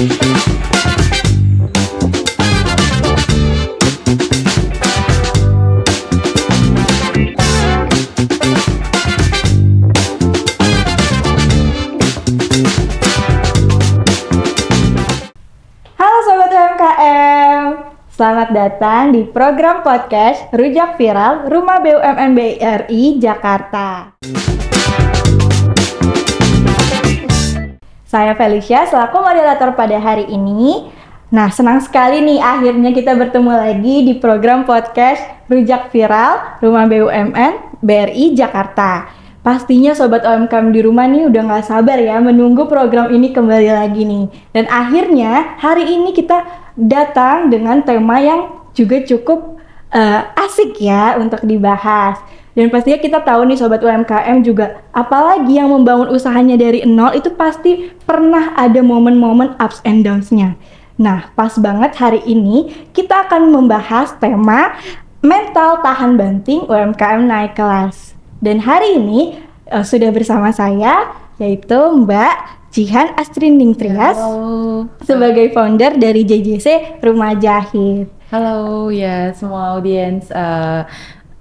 Halo Sobat UMKM, selamat datang di program podcast Rujak Viral Rumah BUMN BRI Jakarta. Saya Felicia selaku moderator pada hari ini. Nah, senang sekali nih akhirnya kita bertemu lagi di program podcast Rujak Viral Rumah BUMN BRI Jakarta. Pastinya Sobat UMKM di rumah nih udah gak sabar ya menunggu program ini kembali lagi nih. Dan akhirnya hari ini kita datang dengan tema yang juga cukup asik ya untuk dibahas. Dan pastinya kita tahu nih Sobat UMKM juga, apalagi yang membangun usahanya dari nol itu pasti pernah ada momen-momen ups and downs-nya. Nah, pas banget hari ini kita akan membahas tema mental tahan banting UMKM naik kelas. Dan hari ini sudah bersama saya yaitu Mbak Jihan Astrining Trias sebagai founder dari JJC Rumah Jahit. Halo ya semua audiens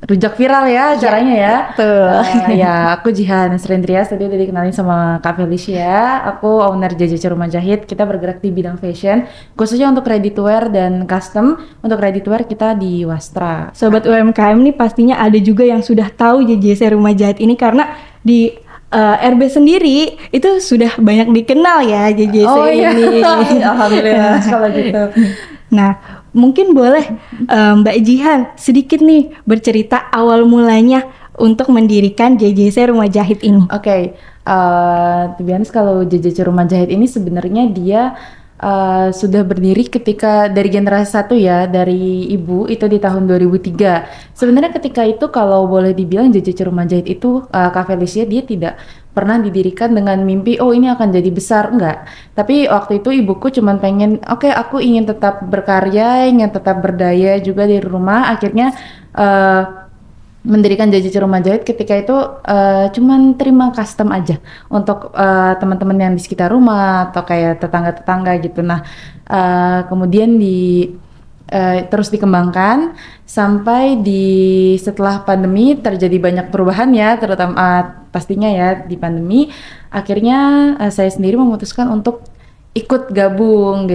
Rujak Viral ya acaranya ya. Betul. Ya aku Jihan Astrining Trias, tadi udah dikenalin sama Kak Felicia. Aku owner JJC Rumah Jahit. Kita bergerak di bidang fashion, khususnya untuk ready to wear dan custom. Untuk ready to wear kita di Wastra. Sobat UMKM nih pastinya ada juga yang sudah tahu JJC Rumah Jahit ini karena di RB sendiri itu sudah banyak dikenal ya JJC ini. Alhamdulillah kalau gitu. Nah, mungkin boleh Mbak Jihan sedikit nih bercerita awal mulanya untuk mendirikan JJC Rumah Jahit ini. Oke, to be honest, kalau JJC Rumah Jahit ini sebenarnya dia sudah berdiri ketika dari generasi satu ya, dari ibu itu di tahun 2003. Sebenarnya ketika itu kalau boleh dibilang JJC Rumah Jahit itu Kak Felicia dia tidak pernah didirikan dengan mimpi oh ini akan jadi besar, enggak. Tapi waktu itu ibuku cuman pengen oke, aku ingin tetap berkarya, ingin tetap berdaya juga di rumah. Akhirnya mendirikan JJC Rumah Jahit ketika itu cuman terima custom aja untuk teman-teman yang di sekitar rumah atau kayak tetangga-tetangga gitu. Nah kemudian terus dikembangkan sampai setelah pandemi terjadi banyak perubahan ya, terutama pastinya ya di pandemi. Akhirnya saya sendiri memutuskan untuk ikut gabung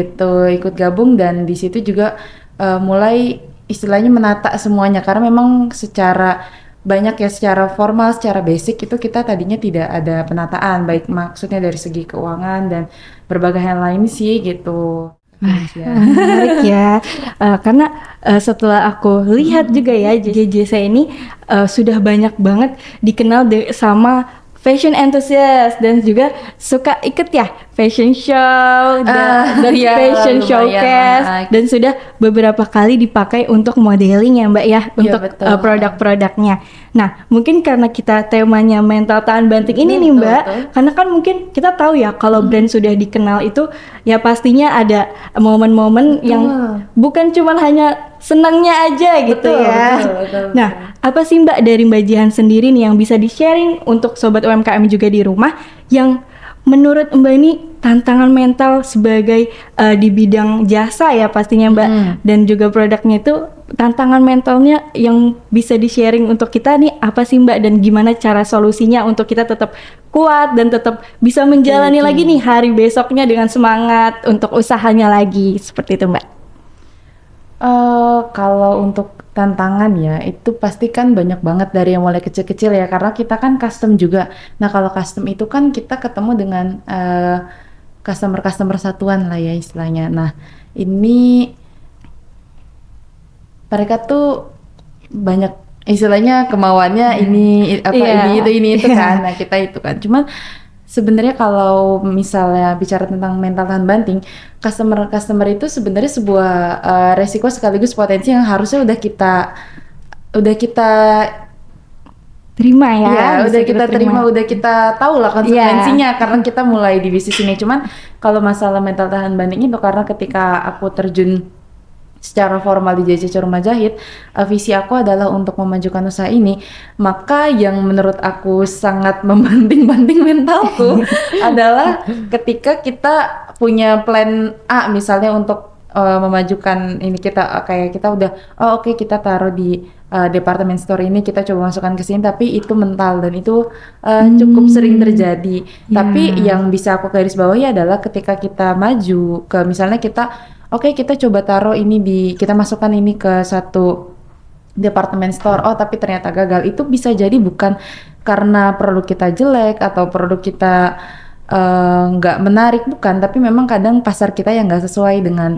dan di situ juga mulai istilahnya menata semuanya, karena memang secara banyak ya, secara formal, secara basic itu kita tadinya tidak ada penataan, baik maksudnya dari segi keuangan dan berbagai hal lain sih gitu. Menarik ya, karena setelah aku lihat juga ya JJC ini sudah banyak banget dikenal sama fashion enthusiast dan juga suka ikut ya fashion show dan fashion showcase dan sudah beberapa kali dipakai untuk modeling ya Mbak ya, untuk produk-produknya. Nah mungkin karena kita temanya mental tahan banting ini nih Mbak, karena kan mungkin kita tahu ya kalau brand sudah dikenal itu ya pastinya ada momen-momen yang bukan cuma hanya senangnya aja gitu ya. Betul. Nah, apa sih Mbak dari Mbak Jihan sendiri nih yang bisa di-sharing untuk Sobat UMKM juga di rumah yang menurut Mbak ini tantangan mental sebagai di bidang jasa ya pastinya Mbak, dan juga produknya itu tantangan mentalnya yang bisa di-sharing untuk kita nih apa sih Mbak, dan gimana cara solusinya untuk kita tetap kuat dan tetap bisa menjalani lagi nih hari besoknya dengan semangat untuk usahanya lagi, seperti itu Mbak. Kalau untuk tantangan ya itu pasti kan banyak banget dari yang mulai kecil-kecil ya, karena kita kan custom juga. Nah kalau custom itu kan kita ketemu dengan customer satuan lah ya istilahnya. Nah ini mereka tuh banyak istilahnya kemauannya ini itu kan. Nah kita itu kan cuman sebenarnya kalau misalnya bicara tentang mental tahan banting, customer itu sebenarnya sebuah resiko sekaligus potensi yang harusnya udah kita terima ya. Iya, udah kita terima, udah kita tahu lah konsekuensinya karena kita mulai di bisnis ini. Cuman kalau masalah mental tahan banting itu karena ketika aku terjun secara formal di JCC Rumah Jahit, visi aku adalah untuk memajukan usaha ini. Maka yang menurut aku sangat membanting-banting mentalku adalah ketika kita punya plan A misalnya untuk memajukan ini kita kayak kita udah oke, kita taruh di department store ini, kita coba masukkan ke sini, tapi itu mental dan itu cukup sering terjadi. Tapi yang bisa aku garis bawahi adalah ketika kita maju ke misalnya kita coba taruh ini kita masukkan ini ke satu department store, tapi ternyata gagal. Itu bisa jadi bukan karena produk kita jelek atau produk kita nggak menarik, bukan, tapi memang kadang pasar kita yang nggak sesuai dengan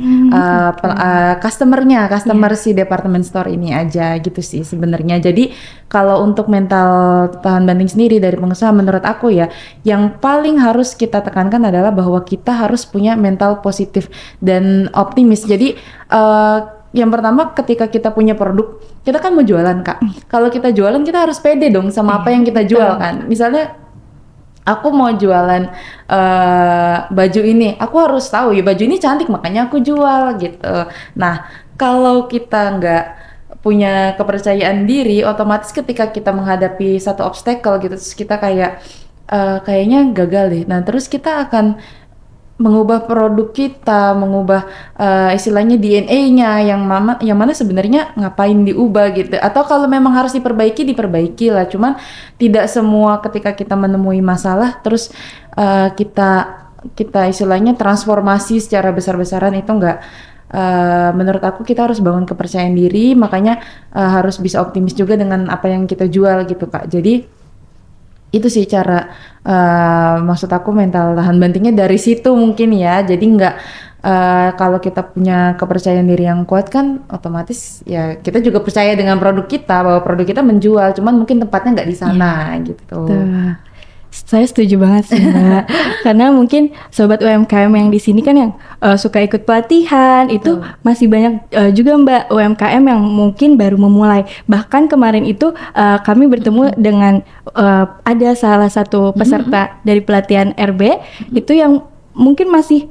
customer si department store ini aja gitu sih sebenarnya. Jadi kalau untuk mental tahan banting sendiri dari pengusaha, menurut aku ya, yang paling harus kita tekankan adalah bahwa kita harus punya mental positif dan optimis. Jadi yang pertama, ketika kita punya produk, kita kan mau jualan, Kak. Kalau kita jualan, kita harus pede dong sama apa yang kita jual kan. Misalnya aku mau jualan baju ini, aku harus tahu ya baju ini cantik makanya aku jual gitu. Nah, kalau kita nggak punya kepercayaan diri, otomatis ketika kita menghadapi satu obstacle gitu, terus kita kayaknya gagal deh. Nah, terus kita akan mengubah produk kita, mengubah istilahnya DNA yang mana sebenarnya ngapain diubah gitu. Atau kalau memang harus diperbaiki lah. Cuman tidak semua ketika kita menemui masalah terus kita istilahnya transformasi secara besar-besaran, itu enggak. Menurut aku kita harus bangun kepercayaan diri, makanya harus bisa optimis juga dengan apa yang kita jual gitu, Kak. Jadi itu sih cara maksud aku mental tahan bantingnya dari situ mungkin ya. Jadi nggak kalau kita punya kepercayaan diri yang kuat kan otomatis ya kita juga percaya dengan produk kita bahwa produk kita menjual, cuman mungkin tempatnya nggak di sana gitu. Tuh. Saya setuju banget sih, Mbak. Karena mungkin sobat UMKM yang di sini kan yang suka ikut pelatihan, itu masih banyak juga Mbak UMKM yang mungkin baru memulai. Bahkan kemarin itu kami bertemu dengan ada salah satu peserta dari pelatihan RB itu yang mungkin masih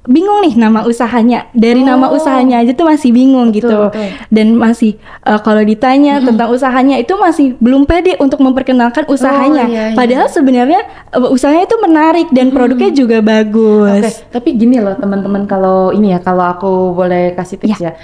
bingung nih nama usahanya. Dari nama usahanya aja tuh masih bingung gitu. Dan masih kalau ditanya tentang usahanya itu masih belum pede untuk memperkenalkan usahanya. Padahal sebenarnya usahanya itu menarik dan produknya juga bagus. Tapi gini loh teman-teman, kalau aku boleh kasih tips ya.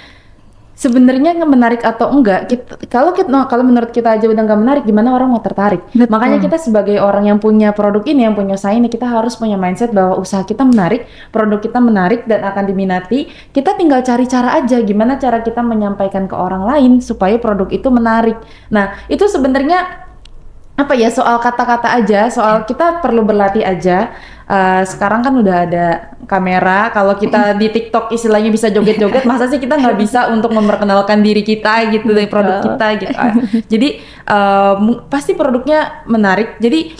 Sebenarnya menarik atau enggak, kalau menurut kita aja udah nggak menarik, gimana orang mau tertarik? Betul. Makanya kita sebagai orang yang punya produk ini, yang punya usaha ini, kita harus punya mindset bahwa usaha kita menarik, produk kita menarik dan akan diminati. Kita tinggal cari cara aja, gimana cara kita menyampaikan ke orang lain supaya produk itu menarik. Nah, itu sebenarnya soal kata-kata aja, soal kita perlu berlatih aja. Sekarang kan udah ada kamera, kalau kita di TikTok istilahnya bisa joget-joget, masa sih kita nggak bisa untuk memperkenalkan diri kita gitu, dari produk kita gitu. Jadi pasti produknya menarik. Jadi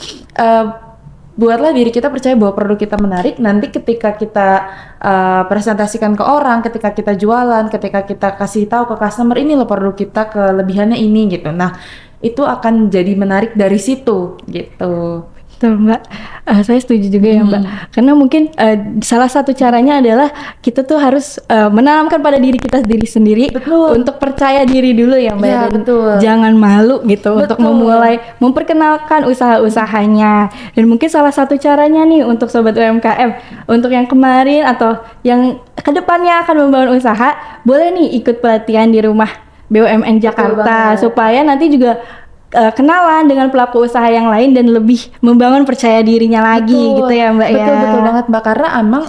buatlah diri kita percaya bahwa produk kita menarik. Nanti ketika kita presentasikan ke orang, ketika kita jualan, ketika kita kasih tahu ke customer, ini loh produk kita, kelebihannya ini gitu. Nah, itu akan jadi menarik dari situ gitu. Betul Mbak, saya setuju juga ya Mbak. Karena mungkin salah satu caranya adalah kita tuh harus menanamkan pada diri kita sendiri untuk percaya diri dulu ya Mbak. Ya, betul. Jangan malu gitu untuk memulai memperkenalkan usaha-usahanya. Dan mungkin salah satu caranya nih untuk sobat UMKM, untuk yang kemarin atau yang kedepannya akan membangun usaha, boleh nih ikut pelatihan di rumah BUMN Jakarta supaya nanti juga kenalan dengan pelaku usaha yang lain dan lebih membangun percaya dirinya lagi gitu ya Mbak ya. Betul banget Mbak, karena emang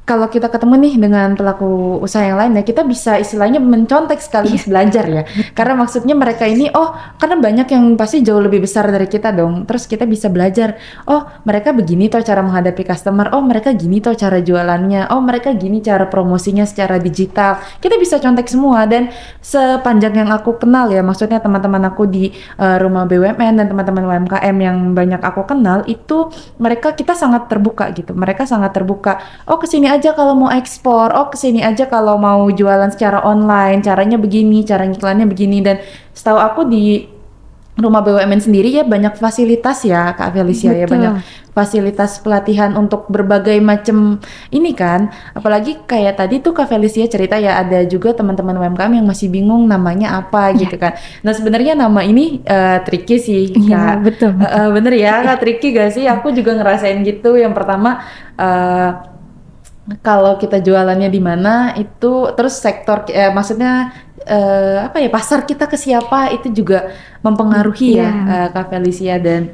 kalau kita ketemu nih dengan pelaku usaha yang lain ya, kita bisa istilahnya mencontek sekaligus belajar ya. Karena maksudnya mereka ini, karena banyak yang pasti jauh lebih besar dari kita dong. Terus kita bisa belajar, mereka begini toh cara menghadapi customer, mereka gini toh cara jualannya, mereka gini cara promosinya secara digital. Kita bisa contek semua. Dan sepanjang yang aku kenal ya, maksudnya teman-teman aku di rumah BUMN dan teman-teman UMKM yang banyak aku kenal, itu kita sangat terbuka gitu. Mereka sangat terbuka. Kesini aja kalau mau ekspor, kesini aja kalau mau jualan secara online, caranya begini, cara ngiklannya begini. Dan setahu aku di rumah BUMN sendiri ya banyak fasilitas ya Kak Felicia ya, Betul. banyak fasilitas pelatihan untuk berbagai macam ini kan. Apalagi kayak tadi tuh Kak Felicia cerita ya, ada juga teman-teman UMKM yang masih bingung namanya apa Iya. gitu kan. Nah sebenarnya nama ini tricky sih Iya, Kak. betul, betul. Bener ya Kak, tricky gak sih? Aku juga ngerasain gitu. Yang pertama kalau kita jualannya di mana itu, terus sektor maksudnya apa ya, pasar kita ke siapa itu juga mempengaruhi ya Iya. Kak Felicia. Dan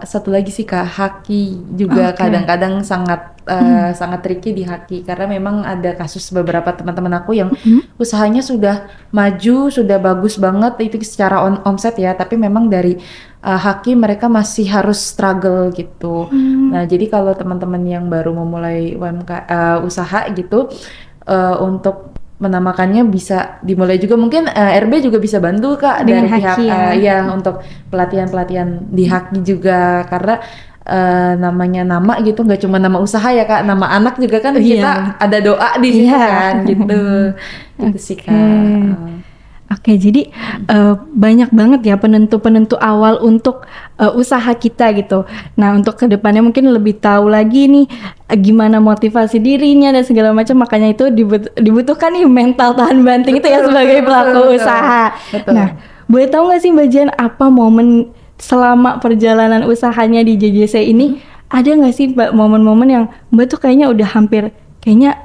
satu lagi sih Kak, Haki juga Oke. kadang-kadang sangat tricky di Haki, karena memang ada kasus beberapa teman-teman aku yang Mhm. usahanya sudah maju, sudah bagus banget itu secara omset ya, tapi memang dari Haki mereka masih harus struggle gitu. Hmm. Nah, jadi kalau teman-teman yang baru memulai usaha gitu, untuk menamakannya bisa dimulai juga, mungkin RB juga bisa bantu Kak Dengan dari pihak Haki ya. yang untuk pelatihan-pelatihan di Haki juga, karena namanya nama gitu nggak cuma nama usaha ya Kak, nama anak juga kan Iya, kita ada doa di situ iya. kan gitu. Gitu sih Oke. Kak. Oke, jadi banyak banget ya penentu-penentu awal untuk usaha kita gitu. Nah, untuk kedepannya mungkin lebih tahu lagi nih gimana motivasi dirinya dan segala macam. Makanya itu dibutuhkan nih mental tahan banting itu ya Betul, sebagai betul, pelaku betul, usaha. betul. Nah, boleh tahu nggak sih Mbak Jan apa momen selama perjalanan usahanya di JJC ini, ada nggak sih Mbak momen-momen yang Mbak tuh kayaknya udah hampir kayaknya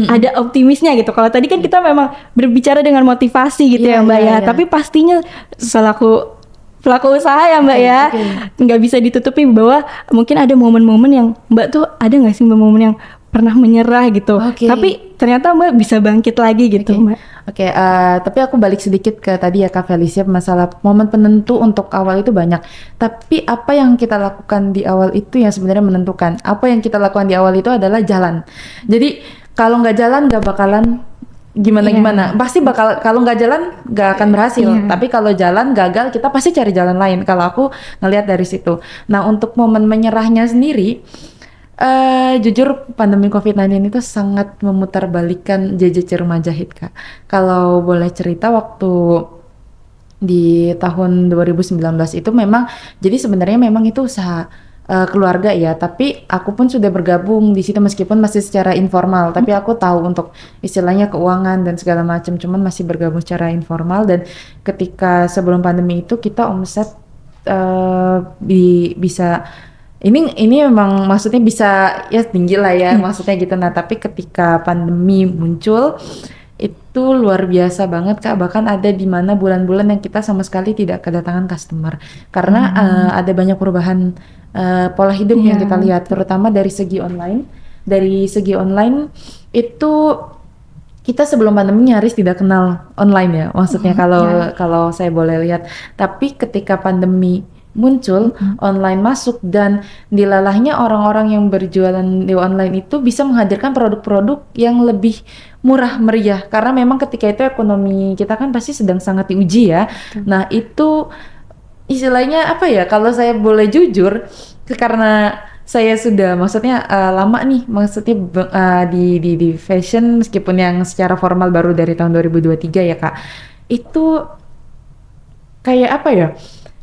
ada optimisnya gitu. Kalau tadi kan kita memang berbicara dengan motivasi gitu Iya, ya Mbak iya, ya. iya. Tapi pastinya selaku pelaku usaha ya Mbak Oke, ya, oke. nggak bisa ditutupi bahwa mungkin ada momen-momen yang Mbak tuh ada nggak sih momen yang pernah menyerah gitu. Oke. Tapi ternyata Mbak bisa bangkit lagi gitu Oke. Mbak. Oke, tapi aku balik sedikit ke tadi ya Kak Felicia, masalah momen penentu untuk awal itu banyak. Tapi apa yang kita lakukan di awal itu yang sebenarnya menentukan. Apa yang kita lakukan di awal itu adalah jalan. Jadi kalau nggak jalan nggak bakalan gimana-gimana. Pasti bakal, kalau nggak jalan nggak akan berhasil. Iya. Tapi kalau jalan gagal, kita pasti cari jalan lain. Kalau aku ngelihat dari situ. Nah, untuk momen menyerahnya sendiri, jujur pandemi COVID-19 itu sangat memutarbalikkan JJC Rumah Jahit Kak. Kalau boleh cerita, waktu di tahun 2019 itu memang, jadi sebenarnya memang itu usaha keluarga ya, tapi aku pun sudah bergabung di situ meskipun masih secara informal, tapi aku tahu untuk istilahnya keuangan dan segala macam, cuman masih bergabung secara informal. Dan ketika sebelum pandemi itu kita omset bisa, ini memang maksudnya bisa ya tinggi lah ya, maksudnya gitu. Nah, tapi ketika pandemi muncul itu luar biasa banget Kak, bahkan ada di mana bulan-bulan yang kita sama sekali tidak kedatangan customer karena ada banyak perubahan pola hidup yang Iya. kita lihat, terutama dari segi online. Dari segi online itu kita sebelum pandemi nyaris tidak kenal online ya, maksudnya kalau saya boleh lihat. Tapi ketika pandemi muncul, online masuk, dan dilalahnya orang-orang yang berjualan di online itu bisa menghadirkan produk-produk yang lebih murah meriah, karena memang ketika itu ekonomi kita kan pasti sedang sangat diuji ya. Nah, itu istilahnya apa ya, kalau saya boleh jujur, karena saya sudah maksudnya lama nih, maksudnya di fashion, meskipun yang secara formal baru dari tahun 2023 ya Kak. Itu kayak apa ya,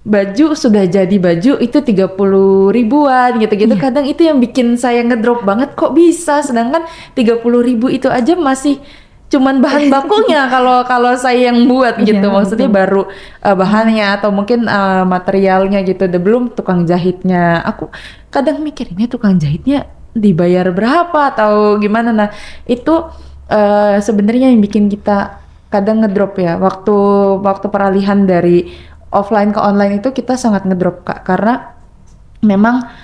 baju sudah jadi baju itu 30 ribuan gitu-gitu. Kadang itu yang bikin saya ngedrop banget, kok bisa, sedangkan 30 ribu itu aja masih cuman bahan bakunya kalau saya yang buat gitu. Iya, Maksudnya betul. baru bahannya atau mungkin materialnya gitu, belum tukang jahitnya. Aku kadang mikir, ini tukang jahitnya dibayar berapa atau gimana. Nah, itu sebenarnya yang bikin kita kadang ngedrop ya, waktu peralihan dari offline ke online itu kita sangat ngedrop Kak, karena memang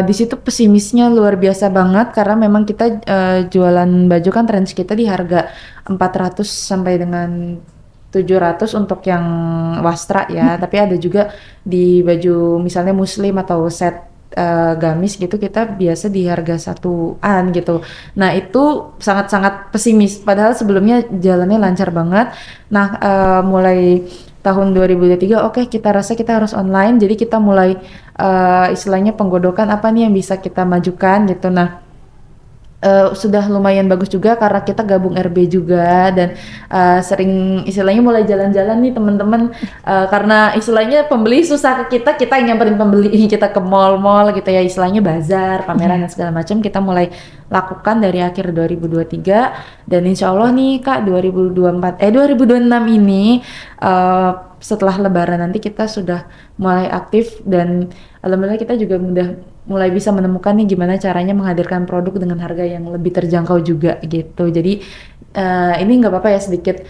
di situ pesimisnya luar biasa banget, karena memang kita jualan baju kan range kita di harga 400 sampai dengan 700 untuk yang wastra ya, tapi ada juga di baju misalnya muslim atau set gamis gitu, kita biasa di harga satuan gitu. Nah, itu sangat-sangat pesimis, padahal sebelumnya jalannya lancar banget. Nah, mulai tahun 2023 oke, kita rasa kita harus online, jadi kita mulai istilahnya penggodokan apa nih yang bisa kita majukan gitu. Nah, sudah lumayan bagus juga karena kita gabung RB juga dan sering istilahnya mulai jalan-jalan nih teman-teman, karena istilahnya pembeli susah ke kita yang nyamperin pembeli kita ke mall-mall gitu ya, istilahnya bazar, pameran dan segala macam kita mulai lakukan dari akhir 2023 dan insya Allah nih Kak 2026 ini setelah Lebaran nanti kita sudah mulai aktif dan alhamdulillah kita juga mulai bisa menemukan nih gimana caranya menghadirkan produk dengan harga yang lebih terjangkau juga gitu. Jadi ini nggak apa-apa ya sedikit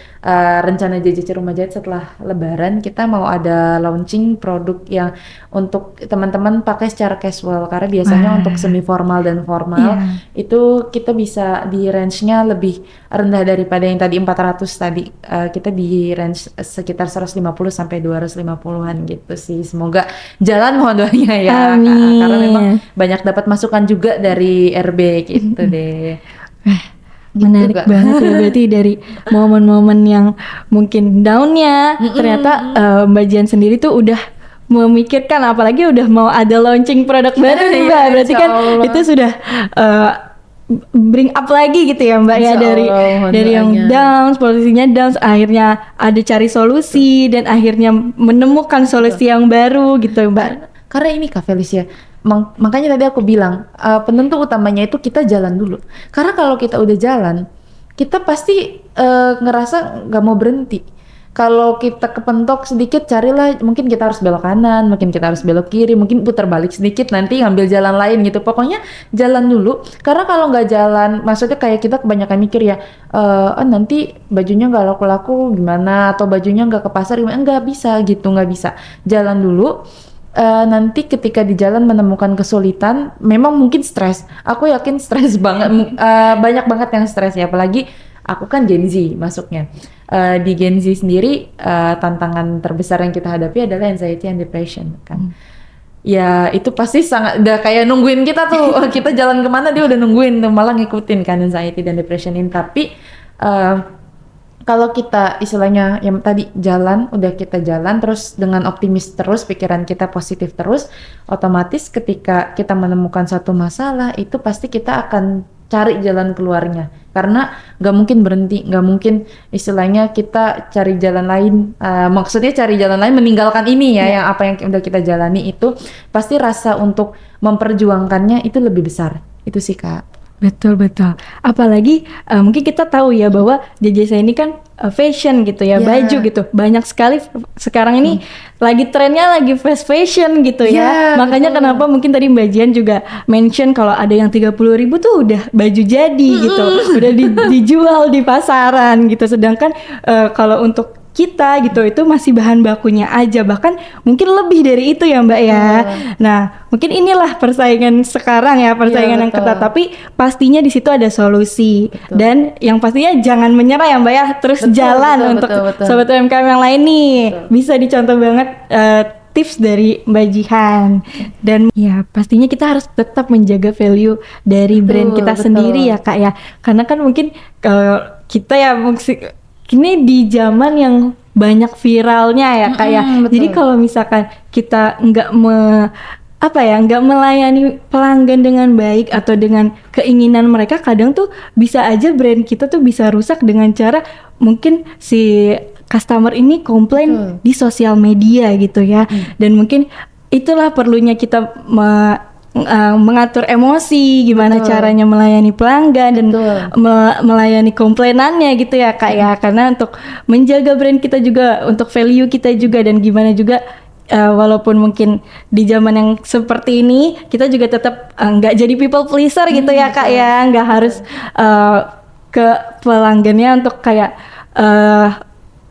rencana JJC Rumah Jahit setelah Lebaran kita mau ada launching produk yang untuk teman-teman pakai secara casual karena biasanya untuk semi formal dan formal itu kita bisa di range-nya lebih rendah daripada yang tadi 400 tadi, kita di range sekitar 150 sampai 250-an gitu sih. Semoga jalan mohon doanya ya. Amin. Karena memang banyak dapat masukan juga dari RB gitu deh. Gitu Menarik gak? banget ya berarti dari momen-momen yang mungkin down-nya ternyata Mbak Jian sendiri tuh udah memikirkan, apalagi udah mau ada launching produk baru nih Mbak, berarti kan itu sudah bring up lagi gitu ya Mbak ya, dari yang down, posisinya down, akhirnya ada cari solusi dan akhirnya menemukan solusi yang baru gitu Mbak. Karena ini Kak Felicia, makanya tadi aku bilang penentu utamanya itu kita jalan dulu. Karena kalau kita udah jalan, kita pasti ngerasa nggak mau berhenti. Kalau kita kepentok sedikit, carilah, mungkin kita harus belok kanan, mungkin kita harus belok kiri, mungkin putar balik sedikit, nanti ngambil jalan lain gitu. Pokoknya jalan dulu. Karena kalau nggak jalan, maksudnya kayak kita kebanyakan mikir ya, nanti bajunya nggak laku-laku gimana, atau bajunya nggak ke pasar gimana, nggak bisa gitu, nggak bisa. Jalan dulu. Nanti ketika di jalan menemukan kesulitan, memang mungkin stres. Aku yakin stres banget, banyak banget yang stres ya. Apalagi aku kan Gen Z masuknya. Di Gen Z sendiri tantangan terbesar yang kita hadapi adalah anxiety and depression kan. Ya itu pasti sangat udah kayak nungguin kita tuh. Kita jalan kemana dia udah nungguin tuh, malah ngikutin kan anxiety dan depression ini. Tapi kalau kita istilahnya yang tadi udah kita jalan terus dengan optimis terus, pikiran kita positif terus, otomatis ketika kita menemukan satu masalah itu pasti kita akan cari jalan keluarnya. Karena nggak mungkin berhenti, nggak mungkin istilahnya kita cari jalan lain, maksudnya cari jalan lain meninggalkan ini ya, yang apa yang udah kita jalani itu pasti rasa untuk memperjuangkannya itu lebih besar. Itu sih Kak. Betul. Apalagi mungkin kita tahu ya bahwa JJC ini kan fashion gitu ya, baju gitu. Banyak sekali sekarang ini lagi trennya lagi fast fashion gitu ya. Makanya kenapa mungkin tadi Mbak Jian juga mention kalau ada yang 30.000 tuh udah baju jadi gitu. Udah dijual di pasaran gitu. Sedangkan kalau untuk kita gitu itu masih bahan bakunya aja, bahkan mungkin lebih dari itu ya Mbak ya. Nah mungkin inilah persaingan sekarang ya, persaingan yang ketat, tapi pastinya di situ ada solusi. Dan yang pastinya jangan menyerah ya Mbak ya, terus jalan untuk sobat UMKM yang lain nih. Bisa dicontoh banget tips dari Mbak Jihan. Dan ya pastinya kita harus tetap menjaga value dari brand kita sendiri ya Kak ya, karena kan mungkin kita ya ini di zaman yang banyak viralnya ya Kak ya. Jadi kalau misalkan kita nggak melayani pelanggan dengan baik atau dengan keinginan mereka, kadang tuh bisa aja brand kita tuh bisa rusak dengan cara mungkin si customer ini komplain di sosial media gitu ya. Dan mungkin itulah perlunya kita mengatur emosi, gimana caranya melayani pelanggan dan melayani komplainannya gitu ya Kak ya. Karena untuk menjaga brand kita juga, untuk value kita juga, dan gimana juga walaupun mungkin di zaman yang seperti ini kita juga tetap nggak jadi people pleaser gitu ya Kak ya, nggak harus ke pelanggannya untuk kayak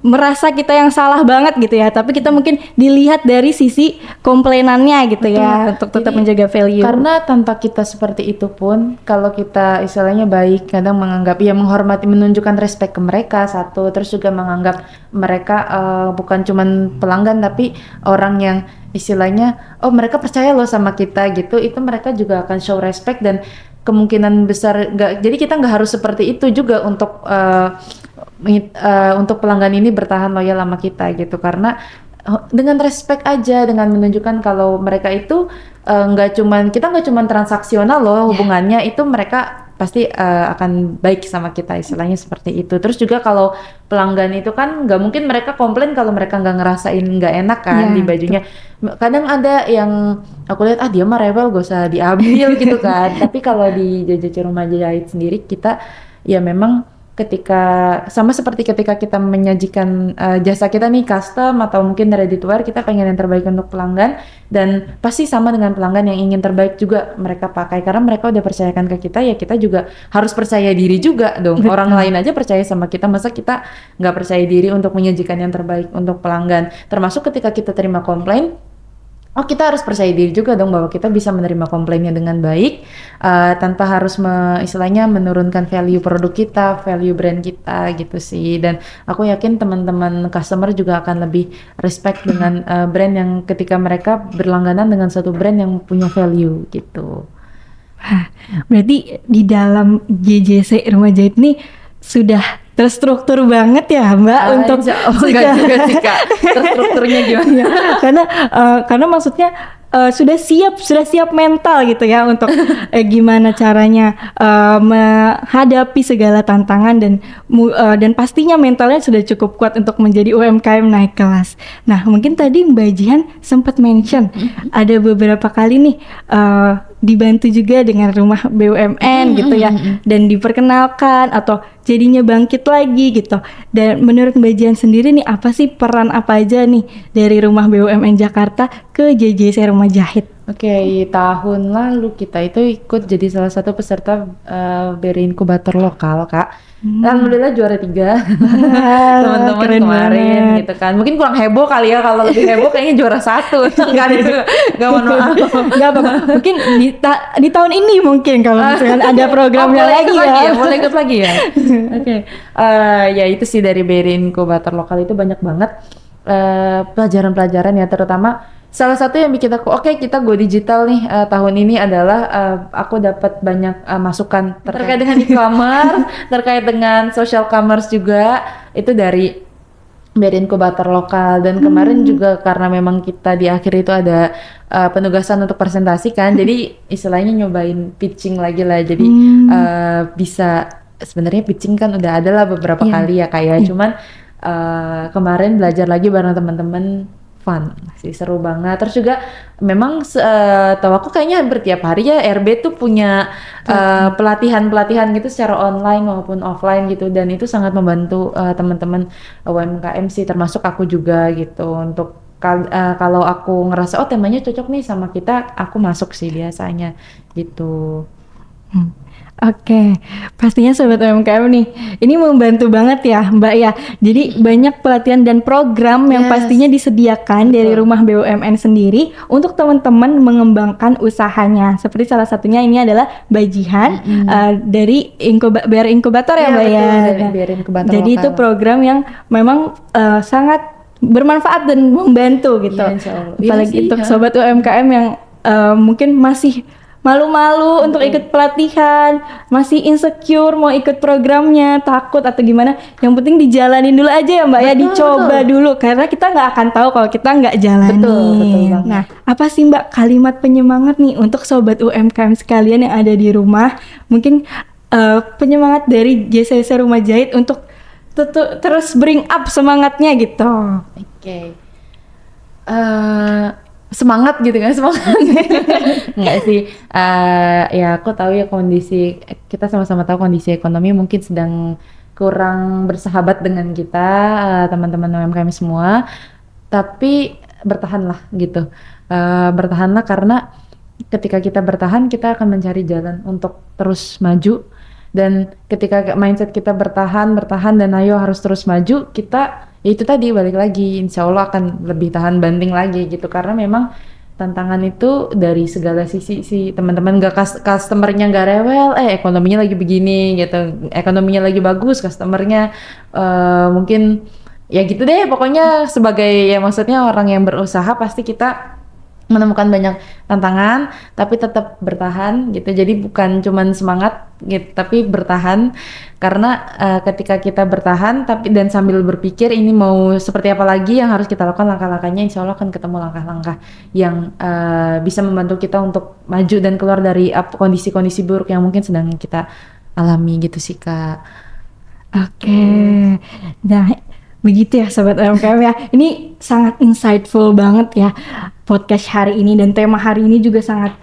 merasa kita yang salah banget gitu ya, tapi kita mungkin dilihat dari sisi komplainannya gitu ya, untuk tetap menjaga value. Karena tanpa kita seperti itu pun, kalau kita istilahnya baik, kadang menganggap ya menghormati, menunjukkan respect ke mereka satu, terus juga menganggap mereka bukan cuman pelanggan tapi orang yang istilahnya mereka percaya loh sama kita gitu, itu mereka juga akan show respect. Dan kemungkinan besar jadi kita nggak harus seperti itu juga untuk pelanggan ini bertahan loyal sama kita gitu, karena dengan respect aja, dengan menunjukkan kalau mereka itu kita nggak cuman transaksional loh hubungannya, itu mereka pasti akan baik sama kita, istilahnya seperti itu. Terus juga kalau pelanggan itu kan nggak mungkin mereka komplain kalau mereka nggak ngerasain nggak enak kan di bajunya. Kadang ada yang aku lihat dia mah rewel gak usah diambil gitu kan. Tapi kalau di JJC Rumah Jahit sendiri kita ya memang ketika sama seperti ketika kita menyajikan jasa kita nih custom atau mungkin ready to wear, kita pengen yang terbaik untuk pelanggan, dan pasti sama dengan pelanggan yang ingin terbaik juga mereka pakai karena mereka udah percayakan ke kita, ya kita juga harus percaya diri juga dong. Betul. Orang lain aja percaya sama kita, masa kita nggak percaya diri untuk menyajikan yang terbaik untuk pelanggan. Termasuk ketika kita terima komplain, kita harus percaya diri juga dong bahwa kita bisa menerima komplainnya dengan baik, tanpa harus istilahnya menurunkan value produk kita, value brand kita gitu sih. Dan aku yakin teman-teman customer juga akan lebih respect dengan brand yang ketika mereka berlangganan dengan satu brand yang punya value gitu. Berarti di dalam JJC Rumah Jahit nih sudah terstruktur banget ya Mbak untuk enggak juga sih Kak. Terstrukturnya gimana? karena maksudnya sudah siap mental gitu ya untuk gimana caranya menghadapi segala tantangan, dan pastinya mentalnya sudah cukup kuat untuk menjadi UMKM naik kelas. Nah, mungkin tadi Mbak Jihan sempat mention ada beberapa kali nih dibantu juga dengan rumah BUMN gitu ya, dan diperkenalkan atau jadinya bangkit lagi gitu. Dan menurut Mbak Jihan sendiri nih, apa sih peran apa aja nih dari rumah BUMN Jakarta ke JJC Rumah Jahit? Oke, tahun lalu kita itu ikut jadi salah satu peserta BRI Inkubator lokal, Kak. Alhamdulillah juara 3 teman-teman kemarin banget. gitu kan. Mungkin kurang heboh kali ya, kalau lebih heboh kayaknya juara 1. Enggak itu, enggak maaf. Enggak apa-apa. Mungkin di tahun ini mungkin kalau misalkan ada programnya lagi ya. Boleh ikut lagi ya. Oke. Ya itu sih dari BRI Inkubator lokal itu banyak banget pelajaran-pelajaran ya, terutama salah satu yang bikin aku kita go digital nih tahun ini adalah aku dapat banyak masukan terkait dengan e-commerce, terkait dengan social commerce juga, itu dari BRI Inkubator lokal. Dan kemarin juga karena memang kita di akhir itu ada penugasan untuk presentasi kan, jadi istilahnya nyobain pitching lagi lah. Jadi bisa, sebenarnya pitching kan udah ada lah beberapa kali ya kayak, cuman kemarin belajar lagi bareng teman-teman, fun sih, seru banget. Terus juga memang tahu aku kayaknya hampir tiap hari ya RB tuh punya pelatihan gitu secara online maupun offline gitu, dan itu sangat membantu teman-teman UMKM sih, termasuk aku juga gitu. Untuk kalau aku ngerasa temanya cocok nih sama kita, aku masuk sih biasanya gitu. Oke, pastinya Sobat UMKM nih, ini membantu banget ya Mbak ya. Jadi banyak pelatihan dan program yang pastinya disediakan dari rumah BUMN sendiri untuk teman-teman mengembangkan usahanya. Seperti salah satunya ini adalah Mbak Jihan dari BRI Inkubator ya Mbak ya. Dari BRI Inkubator Jadi lokal. itu program yang memang sangat bermanfaat dan membantu gitu. Apalagi untuk Sobat UMKM yang mungkin masih malu-malu untuk ikut pelatihan, masih insecure mau ikut programnya, takut atau gimana, yang penting dijalanin dulu aja ya Mbak ya, dicoba dulu, karena kita nggak akan tahu kalau kita nggak jalanin. Betul. Nah, apa sih Mbak kalimat penyemangat nih untuk Sobat UMKM sekalian yang ada di rumah, mungkin penyemangat dari JCC Rumah Jahit untuk terus bring up semangatnya gitu. Oke. Semangat gitu kan, semangat. Enggak sih, ya aku tahu ya kondisi, kita sama-sama tahu kondisi ekonomi mungkin sedang kurang bersahabat dengan kita, teman-teman UMKM semua, tapi bertahanlah gitu. Bertahanlah, karena ketika kita bertahan, kita akan mencari jalan untuk terus maju. Dan ketika mindset kita bertahan dan ayo harus terus maju, kita ya itu tadi balik lagi, insya Allah akan lebih tahan banting lagi gitu. Karena memang tantangan itu dari segala sisi sih teman-teman. Gak customernya gak rewel, ekonominya lagi begini gitu, ekonominya lagi bagus, customernya mungkin ya gitu deh. Pokoknya sebagai, ya maksudnya orang yang berusaha pasti kita menemukan banyak tantangan tapi tetap bertahan gitu. Jadi bukan cuman semangat gitu tapi bertahan, karena ketika kita bertahan tapi dan sambil berpikir ini mau seperti apa lagi yang harus kita lakukan, langkah-langkahnya insya Allah akan ketemu langkah-langkah yang bisa membantu kita untuk maju dan keluar dari kondisi-kondisi buruk yang mungkin sedang kita alami gitu sih Kak. Oke. Nah, begitu ya Sobat UMKM ya. Ini sangat insightful banget ya podcast hari ini, dan tema hari ini juga sangat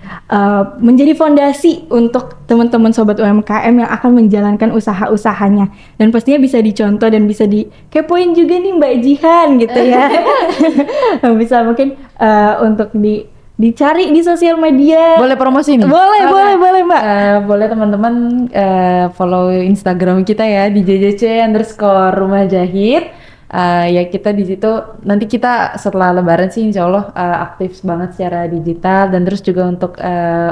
menjadi fondasi untuk teman-teman Sobat UMKM yang akan menjalankan usaha-usahanya. Dan pastinya bisa dicontoh dan bisa dikepoin juga nih Mbak Jihan gitu ya. Bisa mungkin untuk dicari di sosial media. Boleh promosi nih? Boleh Mbak. Boleh teman-teman follow Instagram kita ya di JJC_rumah jahit. Ya kita di situ nanti kita setelah Lebaran sih insya Allah aktif banget secara digital, dan terus juga untuk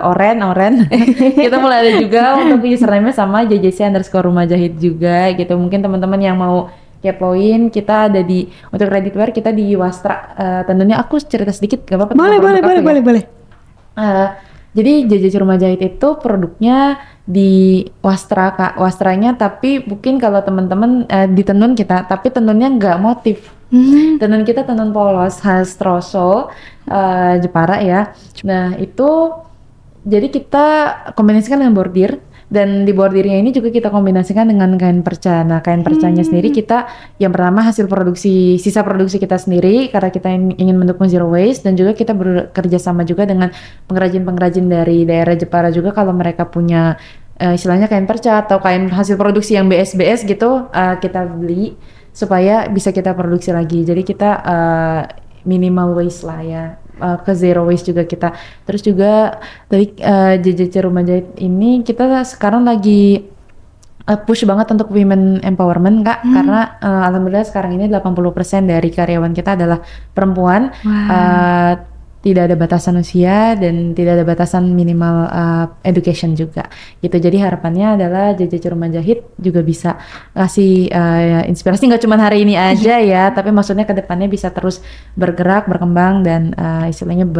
oren kita mulai ada juga untuk username sama JJC_rumah jahit juga gitu. Mungkin teman-teman yang mau kepoin, kita ada untuk ready-to-wear kita di Wastra. Tentunya aku cerita sedikit gak apa-apa? Boleh. Jadi JJC Rumah Jahit itu produknya di Wastra Kak, Wastranya, tapi mungkin kalau teman-teman di tenun kita, tapi tenunnya nggak motif. Tenun kita tenun polos khas Troso, Jepara ya. Nah itu jadi kita kombinasikan dengan bordir, dan di bordirnya ini juga kita kombinasikan dengan kain perca. Nah kain percanya sendiri kita yang pertama sisa produksi kita sendiri karena kita ingin mendukung zero waste, dan juga kita bekerja sama juga dengan pengrajin-pengrajin dari daerah Jepara juga kalau mereka punya istilahnya kain perca atau kain hasil produksi yang BS gitu, kita beli supaya bisa kita produksi lagi. Jadi kita minimal waste lah ya. Ke zero waste juga kita. Terus juga dari JJC Rumah Jahit ini kita sekarang lagi push banget untuk women empowerment Kak, karena alhamdulillah sekarang ini 80% dari karyawan kita adalah perempuan. Tidak ada batasan usia dan tidak ada batasan minimal education juga gitu. Jadi harapannya adalah JJC Rumah Jahit juga bisa ngasih inspirasi nggak cuma hari ini aja ya, tapi maksudnya kedepannya bisa terus bergerak, berkembang, dan istilahnya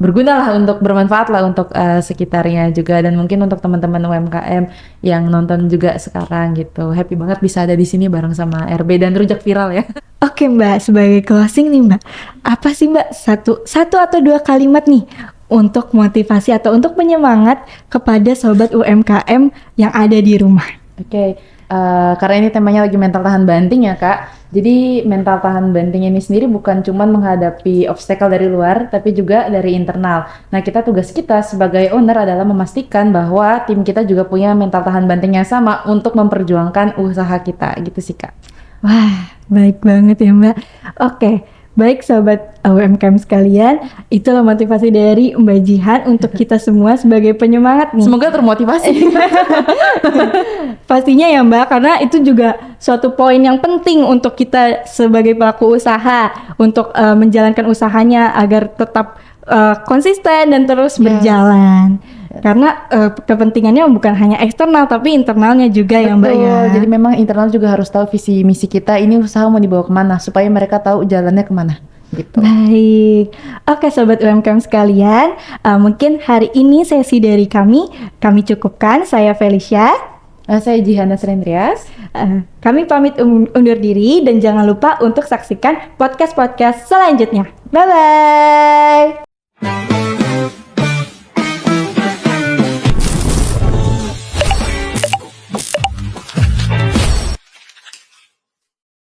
berguna lah, untuk bermanfaat lah untuk sekitarnya juga. Dan mungkin untuk teman-teman UMKM yang nonton juga sekarang gitu, happy banget bisa ada di sini bareng sama RB dan Rujak Viral ya. Oke Mbak, sebagai closing nih Mbak, apa sih Mbak satu atau dua kalimat nih untuk motivasi atau untuk penyemangat kepada sobat UMKM yang ada di rumah? Oke, karena ini temanya lagi mental tahan banting ya Kak. Jadi mental tahan banting ini sendiri bukan cuma menghadapi obstacle dari luar, tapi juga dari internal. Nah tugas kita sebagai owner adalah memastikan bahwa tim kita juga punya mental tahan banting yang sama untuk memperjuangkan usaha kita gitu sih Kak. Wah, baik banget ya Mbak. Oke, baik sobat UMKM sekalian, itulah motivasi dari Mbak Jihan untuk kita semua sebagai penyemangat nih. Semoga termotivasi. Pastinya ya Mbak, karena itu juga suatu poin yang penting untuk kita sebagai pelaku usaha untuk menjalankan usahanya agar tetap konsisten dan terus berjalan. Karena kepentingannya bukan hanya eksternal tapi internalnya juga. Betul, ya Mbak ya. Jadi memang internal juga harus tahu visi misi kita, ini usaha mau dibawa kemana supaya mereka tahu jalannya kemana gitu. Baik, oke sobat UMKM sekalian, mungkin hari ini sesi dari kami cukupkan. Saya Felicia, saya Jihana Serendrias. Kami pamit undur diri, dan jangan lupa untuk saksikan podcast selanjutnya. Bye bye.